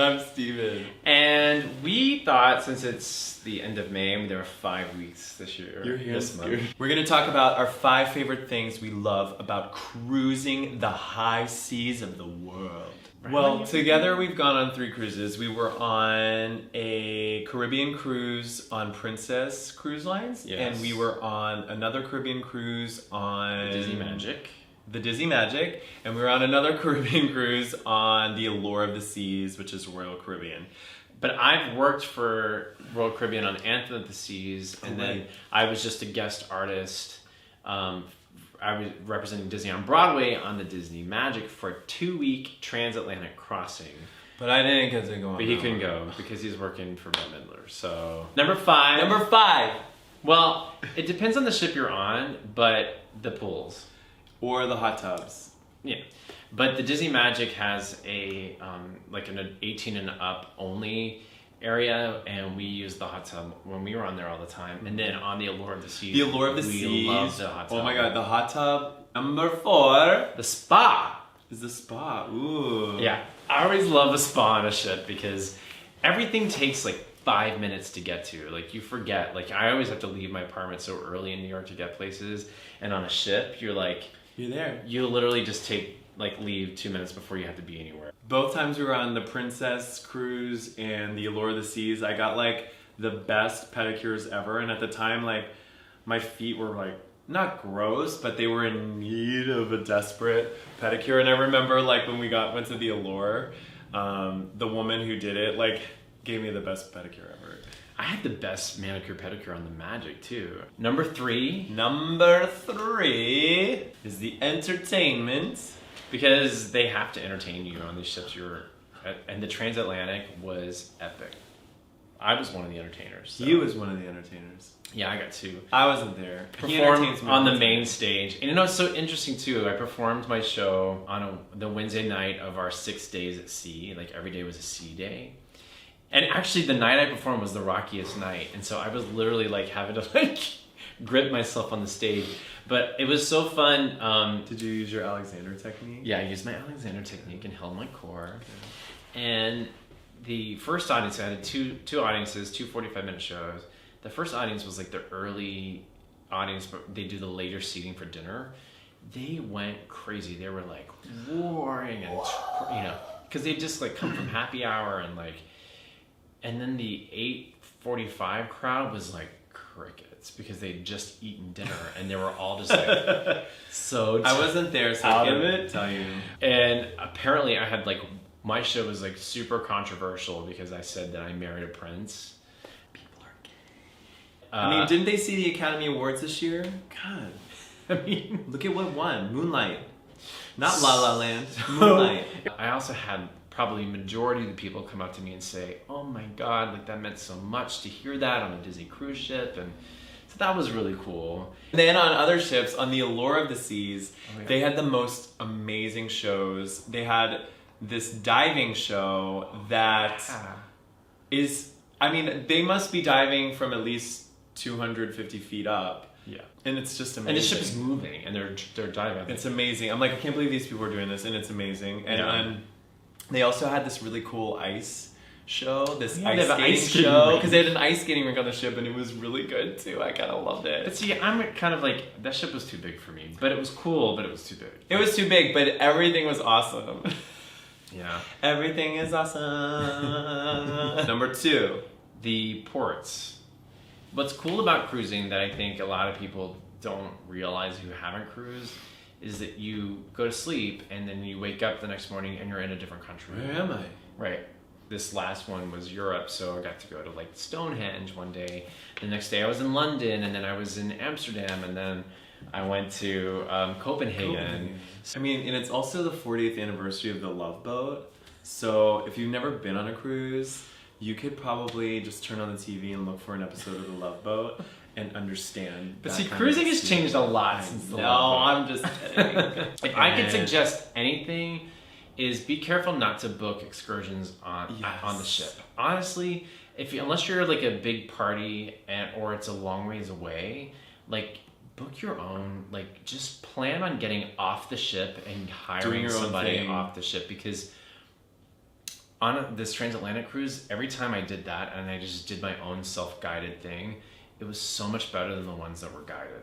I'm Steven. And we thought, since it's the end of May, there are 5 weeks this year. You're here this month. We're going to talk about our 5 favorite things we love about cruising the high seas of the world. Well, together we've gone on 3 cruises. We were on a Caribbean cruise on Princess Cruise Lines. Yes. And we were on another Caribbean cruise on Disney Magic. The Disney Magic. And we were on another Caribbean cruise on the Allure of the Seas, which is Royal Caribbean. But I've worked for Royal Caribbean on Anthem of the Seas, and then I was just a guest artist. I was representing Disney on Broadway on the Disney Magic for a 2-week transatlantic crossing. But I didn't get to go on. But he couldn't go because he's working for Bette Midler. So Number five. Well, it depends on the ship you're on, but the pools. Or the hot tubs. Yeah. But the Disney Magic has a like an 18 and up only area, and we use the hot tub when we were on there all the time. And then on the Allure of the Seas, The Allure of the Seas. we love the hot tub. Oh my god, the hot tub. Number 4. The spa is the spa. Ooh. Yeah, I always love a spa on a ship because everything takes like 5 minutes to get to. Like you forget. Like I always have to leave my apartment so early in New York to get places, and on a ship, you're there. You literally just leave 2 minutes before you have to be anywhere. Both times we were on the Princess Cruise and the Allure of the Seas, I got the best pedicures ever. And at the time, my feet were not gross, but they were in need of a desperate pedicure. And I remember when we went to the Allure, the woman who did it gave me the best pedicure ever. I had the best manicure pedicure on the Magic too. Number 3 is the entertainment. Because they have to entertain you on these ships. And the transatlantic was epic. I was one of the entertainers. So. You was one of the entertainers. Yeah, I got 2. I wasn't there. Performed on the main stage. And it's so interesting too. I performed my show on the Wednesday night of our 6 days at sea. Every day was a sea day. And actually the night I performed was the rockiest night. And so I was literally having to grip myself on the stage. But it was so fun. Did you use your Alexander technique? Yeah, I used my Alexander technique and held my core. Okay. And the first audience, I had two audiences, 2 45-minute shows. The first audience was the early audience, but they do the later seating for dinner. They went crazy. They were roaring and because they just come from happy hour and then the 8:45 crowd was crickets because they'd just eaten dinner and they were all just so I wasn't there, so I can't tell you. And apparently I had my show was super controversial because I said that I married a prince. People are gay. I mean, didn't they see the Academy Awards this year? God. I mean, look at what won. Moonlight. Not La La Land. Moonlight. I also had probably majority of the people come up to me and say, oh my god, that meant so much to hear that on a Disney cruise ship. And so that was really cool. And then on other ships, on the Allure of the Seas, they had the most amazing shows. They had this diving show that is, I mean, they must be diving from at least 250 feet up. Yeah. And it's just amazing. And the ship is moving and they're diving. It's amazing. I'm I can't believe these people are doing this, and it's amazing. And they also had this really cool ice show, ice skating show, because they had an ice skating rink on the ship, and it was really good too. I kind of loved it. But see, I'm kind of that ship was too big for me, but it was cool, but it was too big. It was too big, but everything was awesome. Yeah. Everything is awesome. Number 2. The ports. What's cool about cruising that I think a lot of people don't realize who haven't cruised is that you go to sleep and then you wake up the next morning and you're in a different country. Where am I? Right. This last one was Europe, so I got to go to Stonehenge one day. The next day I was in London, and then I was in Amsterdam, and then I went to Copenhagen. I mean, and it's also the 40th anniversary of the Love Boat. So if you've never been on a cruise, you could probably just turn on the TV and look for an episode of the Love Boat and understand. But see, cruising has changed a lot since the Love Boat. No, I'm just kidding. If I could suggest anything, is be careful not to book excursions on the ship. Honestly, unless you're a big party or it's a long ways away, book your own. Just plan on getting off the ship and hiring somebody off the ship, because on this transatlantic cruise, every time I did that and I just did my own self-guided thing, it was so much better than the ones that were guided.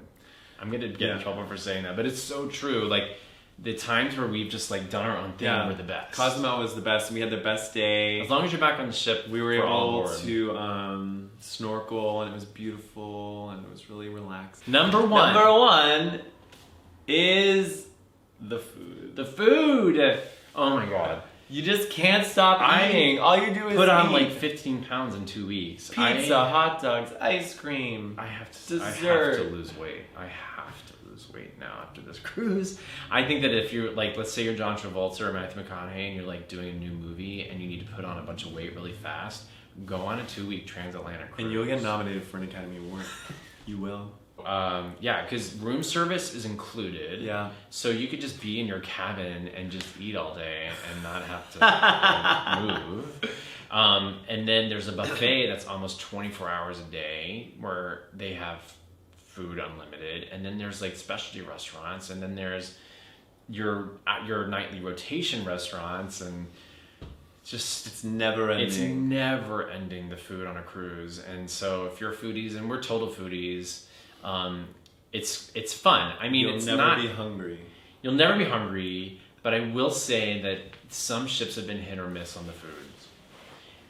I'm gonna get in trouble for saying that, but it's so true. Like the times where we've just like done our own thing were the best. Cozumel was the best. We had the best day. As long as you're back on the ship, we were able to snorkel, and it was beautiful, and it was really relaxed. Number one is the food. The food. Oh my god. You just can't stop eating. All you do is put on eat. like 15 pounds in 2 weeks. Pizza, hot dogs, ice cream. I have to lose weight. I have to lose weight now after this cruise. I think that if you're like, let's say you're John Travolta or Matthew McConaughey and you're like doing a new movie and you need to put on a bunch of weight really fast, go on a 2-week transatlantic cruise. And you'll get nominated for an Academy Award. You will. Yeah, because room service is included. Yeah. So you could just be in your cabin and just eat all day and not have to move. And then there's a buffet that's almost 24 hours a day where they have food unlimited. And then there's like specialty restaurants. And then there's your nightly rotation restaurants. And it's never ending. It's never ending, the food on a cruise. And so if you're foodies, and we're total foodies, it's fun. I mean, You'll never be hungry. You'll never be hungry, but I will say that some ships have been hit or miss on the food.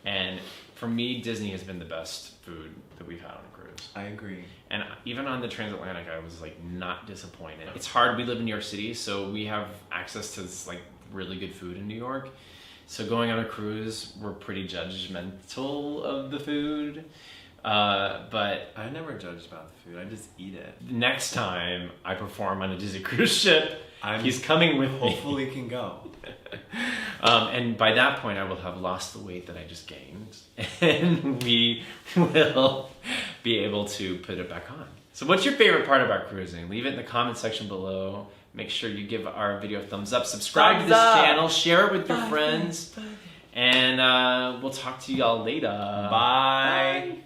And for me, Disney has been the best food that we've had on a cruise. I agree. And even on the transatlantic, I was like not disappointed. It's hard. We live in New York City, so we have access to this like really good food in New York. So going on a cruise, we're pretty judgmental of the food. But I never judged about the food. I just eat it. Next time I perform on a Disney cruise ship, he's coming with me. Hopefully can go. And by that point, I will have lost the weight that I just gained, and we will be able to put it back on. So what's your favorite part about cruising? Leave it in the comment section below. Make sure you give our video a thumbs up. Subscribe to this channel. Share it with your friends. And we'll talk to y'all later. Bye.